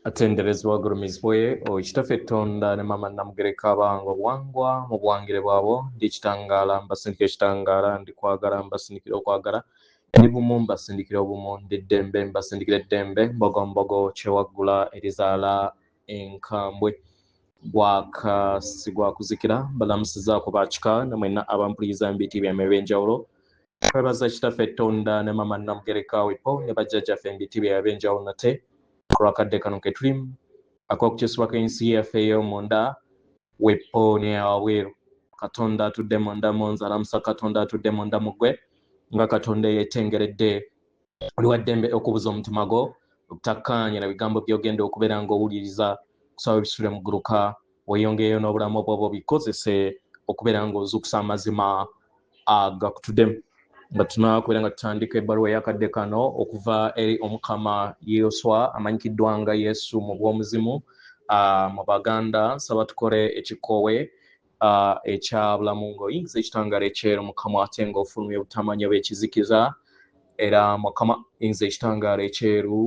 atenderezebwa agulumizibwe ekitaffe Tonda ne mama Namugereka abango bwangwa mu bwangire bwabo ndi kitangaala mbasindikira ekitangaala ndi kwagala mbasindikira okwagala ndi bumu mbasindikira obumu ndi ddembe mbasindikira eddembe mbogombogo kyewaggula erizaala enkambwe gwakuzikira balamusizaako bakika namwena abampuliriza mbiti byame ebyenjawulo twebaza kitaffe Tonda ne mama Namugereka wipo ne bajjajjaffe embiti byabwe ebyenjawulo nate kulwakadde kano ke tulimu ak'okukyusibwa kw'ensi yaffe ey'omunda wepo ne wabweru Katonda atudde munda mu nze alamusa Katonda atudde munda mu ggwe nga Katonda yeetengeredde oli wa ddembe okubuza omutima gwo obutakkaanya na bigambo by'ogenda okubeera ng'owuliriza kusaba ebisule mu gguluka weeyongereyo n'obulamu obwo bikozese okubeera ng'ozuukusa amazima agakutuddemu nga tunakubeera nga tutandika ebbaluwa ey'akadde kano okuva eri omukama Yoswa amanyikiddwa nga Yesu mu bw'omuzimu mu Baganda nsaba tukole ekikoowe ekya bulamu ng'oyingiza ekitangaala ekyeru mukama ate ng'ofulumya obutamanya bw'ekizikiza era mukama yingiza ekitangaala ekyeru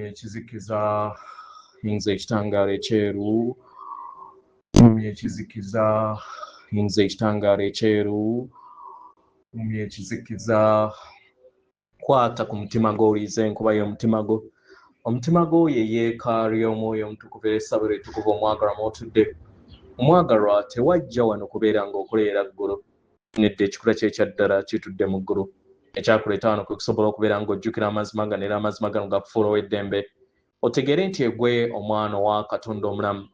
ekizikiza yingiza ekitangaala ekyeru ekizikiza yingiza ekitangaala ekyeru ekizikiza kwata ku mutima gw'owuliriza enkuba y'omutima gwo omutima gwo ye yeekaalu y'omwoyo omutukuvu era essabo ly'ettukuvu omwagalwa mw'otudde omwagalwa tewajja wano kubeera ng'okolerera ggulu nedda ekikula kye ekya ddala kitudde mu ggulu ekyakuleeta wano kwe kusobola okubeera ng'ojjukira amazima gano era amazima gano gakufuula ow'eddembe otegeere nti egwe omwana owa Katonda omulamu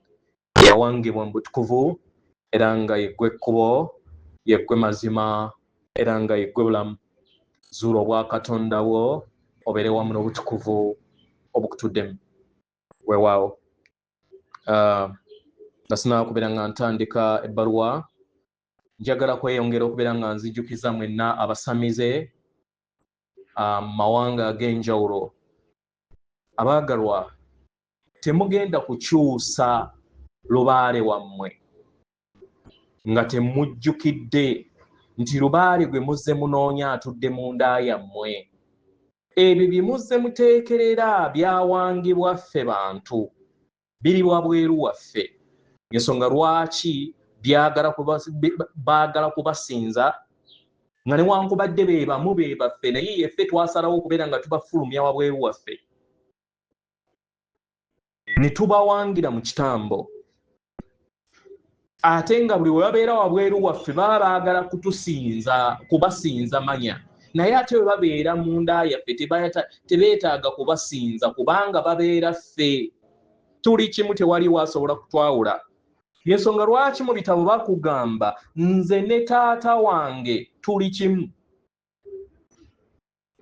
yawangibwa mu butukuvu era nga yeggwe ekkubo yeggwe mazima era nga yeggwe bulamu zuula obwa Katonda bwo obeere wamu n'obutukuvu obukutuddemu weewaawo nga sinaakubeera nga ntandika ebbaluwa njagala kweyongera okubeera nga nzijjukiza mwenna abasamize mu mawanga ag'enjawulo abaagalwa temugenda kukyusa lubaale wammwe nga temujjukidde nti lubaale gwe muzze munoonya atudde mu nda yammwe ebyo bye muzze muteekerera byawangibwa ffe bantu biri wabweru waffe ensonga lwaki baagala kubasinza nga newankubadde be bamu be baffe naye yeffe twasalawo okubeera nga tubafulumya wabweru waffe ne tubawangira mu kitambo ate nga buli we babeera wabweru waffe baba baagala kubasinza manya naye ate bwe babeera mu nda yaffe tebeetaaga kubasinza kubanga babeera ffe tuli kimu tewaliwo asobola kutwawula yensonga lwaki mu bitabo bakugamba nze ne taata wange tuli kimu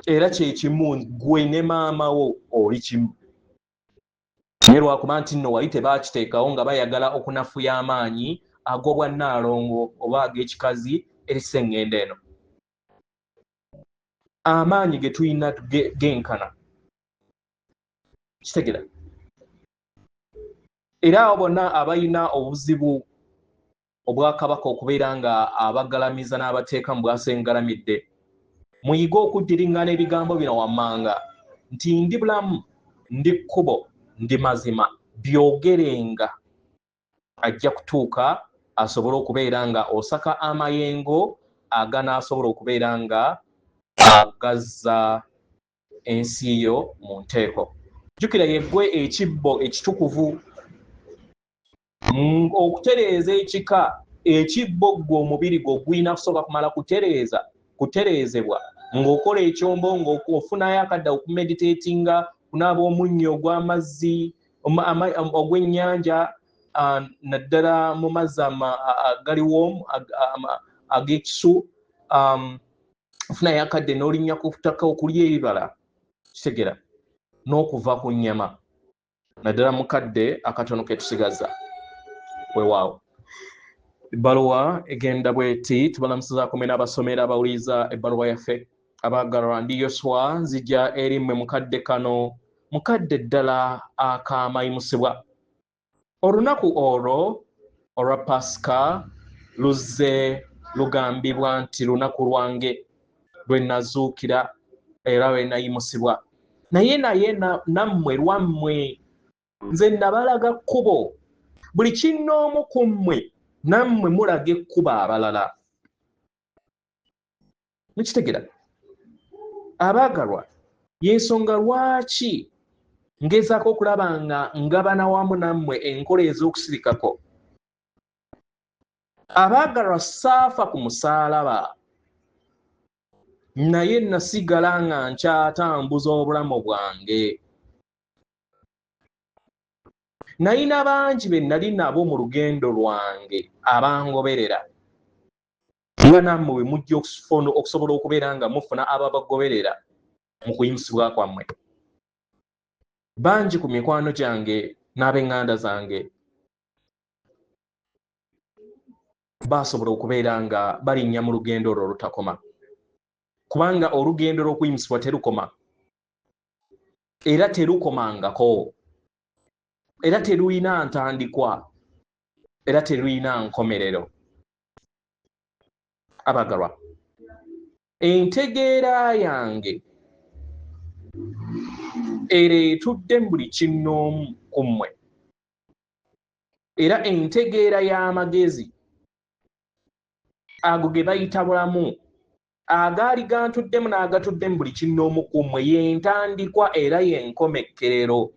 era kye kimu gwe ne maama wo oli kimu naye lwakuba nti nno wali tebaakiteekawo nga bayagala okunafuya amaanyi ag'obwannaalongo oba ag'ekikazi eriseŋŋenda eno amaanyi ge tulina genkana kitegera era abo bonna abalina obuzibu obwakabaka okubeera nga abagalamiza n'abateeka mu bwasengalamidde muyige okuddiringana ebigambo bino wammanga nti ndi bulamu ndi kkubo ndi mazima byogerenga ajja kutuuka asobole okubeera nga osaka amayengo aganaasobola okubeera nga agazza ensi yo mu nteeko jjukira yeggwe ekibbo ekitukuvu okutereeza ekika ekibbo gwe omubiri gwe ogulina kusobola kumala kutereezebwa ng'okola ekyombo ng'ofunayo akadde okumeditatinga kunaaba omunnyo ogw'amazzi ogw'ennyanja naddala mu mazzi agaliwo ag'ekisu ofunayo akadde n'olinnya ku ttaka okulya ebibala kitegera n'okuva ku nnyama naddala mukadde akatono ke tusigaza weewaawo ebbaluwa egenda bweti tubalamusizaako mwena abasomera abawuliriza ebbaluwa yaffe abaagalwa ndi Yoswa nzija eri mmwe mukadde kano mukadde ddala akaamayimusibwa olunaku olwo olwa Pasika luzze lugambibwa nti lunaku lwange lwe nazuukira era lwe nayimusibwa naye nammwe lwammwe nze nabalaga kkubo buli kinnoomu ku mmwe nammwe mulaga ekkubo abalala. Mukitegera abaagalwa y'ensonga lwaki ngezaako okulaba nga ngabana wamu nammwe enkola ez'okusirikako. Abaagalwa saafa ku musaalaba naye nasigala nga nkyatambuza obulamu bwange. Nalina bangi be nali nabo mu lugendo lwange abangoberera nga nammwe bwe mujja okusobola okubeera nga mufuna ababagoberera mu kuyimusibwa kwammwe. Bangi ku mikwano gyange n'ab'eŋŋanda zange baasobola okubeera nga balinnya mu lugendo olwo olutakoma, kubanga olugendo lw'okuyimusibwa terukoma era terukomangako era teruyina ntandikwa era teruyina nkomerero. Abagalwa, entegeera yange ereetudde mu buli kinnoomu ku mmwe, era entegeera y'amagezi ago ge bayita bulamu agaali gantuddemu n'agatuddemu buli kinnoomu ku mmwe y'entandikwa era y'enkomekkerero,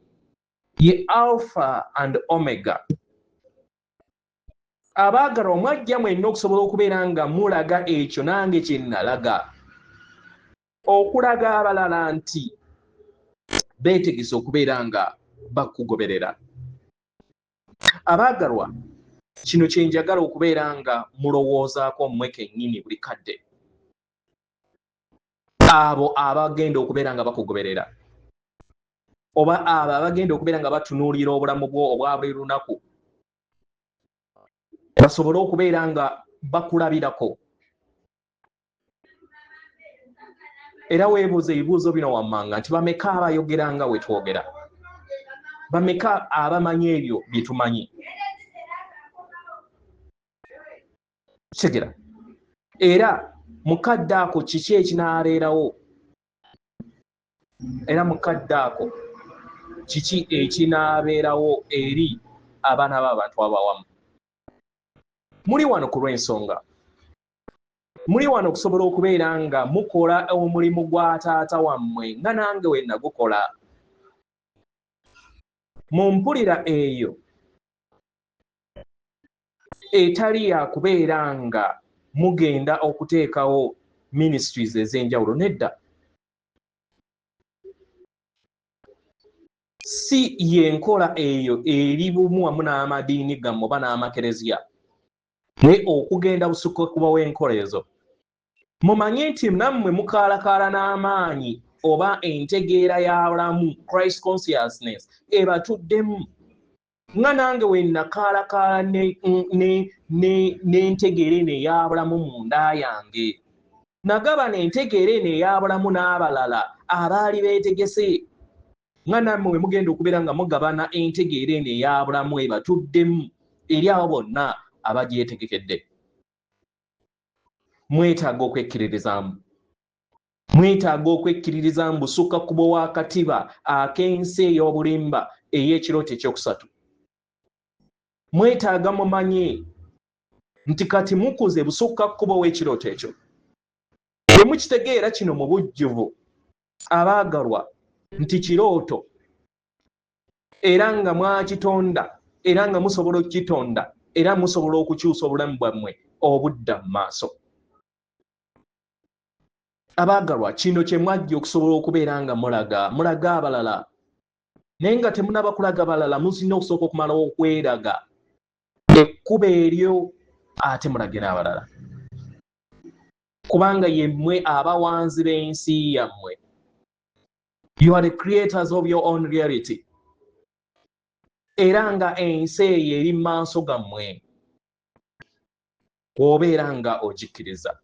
ye Alpha and Omega. Abaagalwa mwajja mwenna okusobola okubeera nga mulaga ekyo nange kye nalaga, okulaga abalala nti beetegese okubeera nga bakugoberera. Abaagalwa, kino kye njagala okubeera nga mulowoozaako mmwe kennyini buli kadde, abo abagenda okubeera nga bakugoberera oba abo abagenda okubeera nga batunuulira obulamu bwo obwa buli lunaku, basobole okubeera nga bakulabirako. Era weebuuza ebibuuzo bino wammanga nti bameka abayogera nga we twogera? Bameka abamanyi ebyo bye tumanyi? Tegera. Era mukadde ako kiki ekinaabeerawo? Era mukadde ako kiki ekinaabeerawo eri abaana b'abantu abawamu? Muli wano ku lw'ensonga, muli wano okusobola okubeera nga mukola omulimu gwa taata wammwe nga nange we nagukola. Mu mpulira eyo etali ya kubeera nga mugenda okuteekawo ministries ez'enjawulo, nedda. Si yenkola eyo eri bumu wamu n'amadiini gammwe oba n'amakereziya, naye okugenda busukka kuba w'enkola ezo. Mumanye nti nammwe mukaalakaala n'amaanyi oba entegeera ya bulamu, Christ consciousness, ebatuddemu nga nange we nakaalakaala n'entegeera eno eya bulamu mu nda yange. Nagaba n'entegeera eno eya bulamu n'abalala abaali beetegese nga nammwe we mugenda okubeera nga mugabana entegeera eno eya bulamu ebatuddemu eri abo bonna abagyetegekedde. Mwetaaga okwekkiririzaamu. Mwetaaga okwekkiririzaamu busukka kubo wa katiba ak'ensi ey'obulimba ey'ekirooto ekyokusatu. Mwetaaga mumanye nti kati mukuze busukka kubo w'ekirooto ekyo. Bwe mukitegeera kino mu bujjuvu, abaagalwa, nti kirooto era nga mwakitonda era nga musobola okukitonda era musobola okukyusa obulamu bwammwe obudda mu maaso. Abaagalwa, kino kye mwajja okusobola okubeera nga mulaga abalala, naye nga temunaba kulaga balala muzina okusooka okumalawo okweraga ekkubo eryo ate mulage n'abalala, kubanga yemmwe abawanzi b'ensi yammwe. You are the creators of your own reality. Era nga ensi eyo eri maaso gammwe bw'obeera nga ogikkiriza.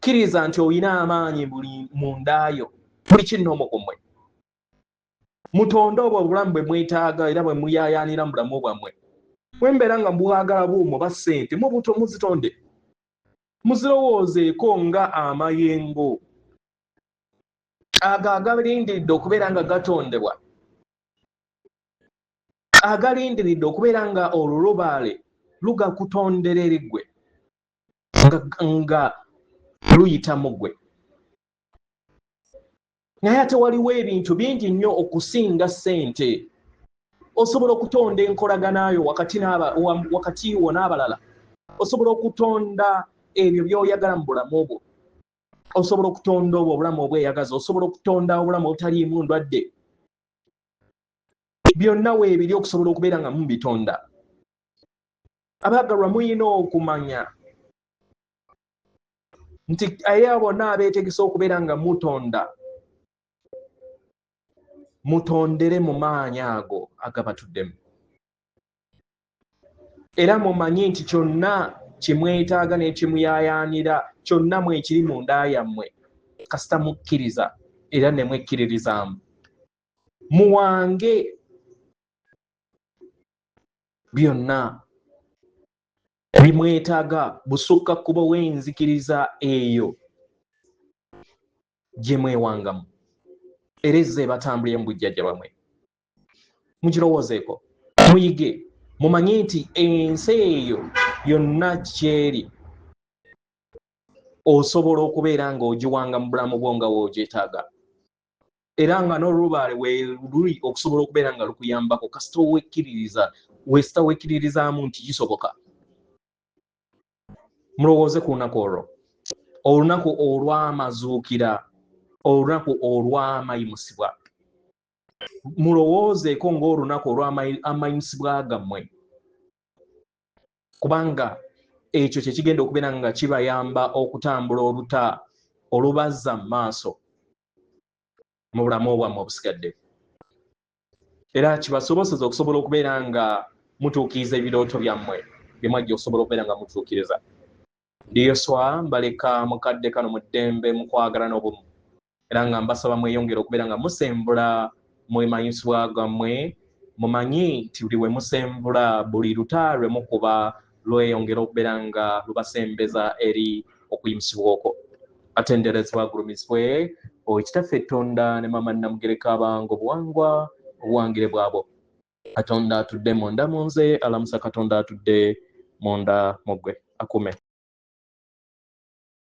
Kkiriza nti olina amaanyi buli mundaayo, buli kinnoomu ku mmwe. Mutonde obwo obulamu bwe mwetaaga era bwe muyaayaanira mu bulamu bwammwe. Bwe mbeera nga mbwagala buumwo ba ssente muzitonde, muzirowoozeeko nga amayengo. agalindiridde okubeera nga gatondebwa, agalindiridde okubeera nga olulubaale lugakutondera eri ggwe nga luyita mu ggwe. Naye ate waliwo ebintu bingi nnyo okusinga ssente. Osobola okutonda enkolaganayo wakati wo n'abalala. Osobola okutonda ebyo by'oyagala mu bulamu bwo. Osobola okutonda obulamu obweyagaza. Osobola okutonda obulamu obutaliimu ndwadde. Byonna weebiri okusobola okubeera nga mubitonda. Abaagalwa muyina okumanya nti abo bonna abeetegese okubeera nga mutonda, mutondere mu maanyi ago agabatuddemu. Era mumanyi nti kyonna kimwetaaga n'ekimuyaayaanira kyonna mwekiri mu nda yammwe kasita mukkiriza era ne mwekkiririzaamu. Muwange byonna bimwetaaga busukka kkubo w'enzikiriza eyo gye mwewangamu. Era ezze batambulire mu bujjajja bwamwe. Mukirowoozeeko, muyige, mumanyi nti ensi eyo yonna kyeri osobola okubeera nga ogiwanga mu bulamu bwo nga w'ogyetaaga. Era nga n'olubaale weeruli okusobola okubeera nga lukuyambako kasita wekkiririzaamu nti kisoboka. Mulowooze ku lunaku olwo, olunaku olw'amazuukira, olunaku olw'amayimusibwa. Mulowoozeeko ng'olunaku olw'amayimusibwa gammwe, kubanga ekyo kye kigenda okubeera nga kibayamba okutambula olubazza mu maaso mu bulamu bwammwe obusigadde. Era kibasoboseza okusobola okubeera nga mutuukiriza ebirooto byammwe bye mwajja okusobola okubeera nga mutuukiriza. Ndiyoswa mbaleka mukadde kano mu ddembe mu kwagala n'obumu. Era nga mbasaba mweyongera okubeera nga musembula mwemanyisibwa gammwe. Mumanyi nti buli we musembula buli luta lwe mukuba lweyongera okubeera nga lubasembeza eri okuyimusibwa okwo. Atenderezebwa agulumizibwe Kitaffe Katonda ne Maama Namugereka abange obuwangwa obuwangire bwabo. Katonda atudde munda mu nze, alamusa Katonda atudde munda mu ggwe. Akume.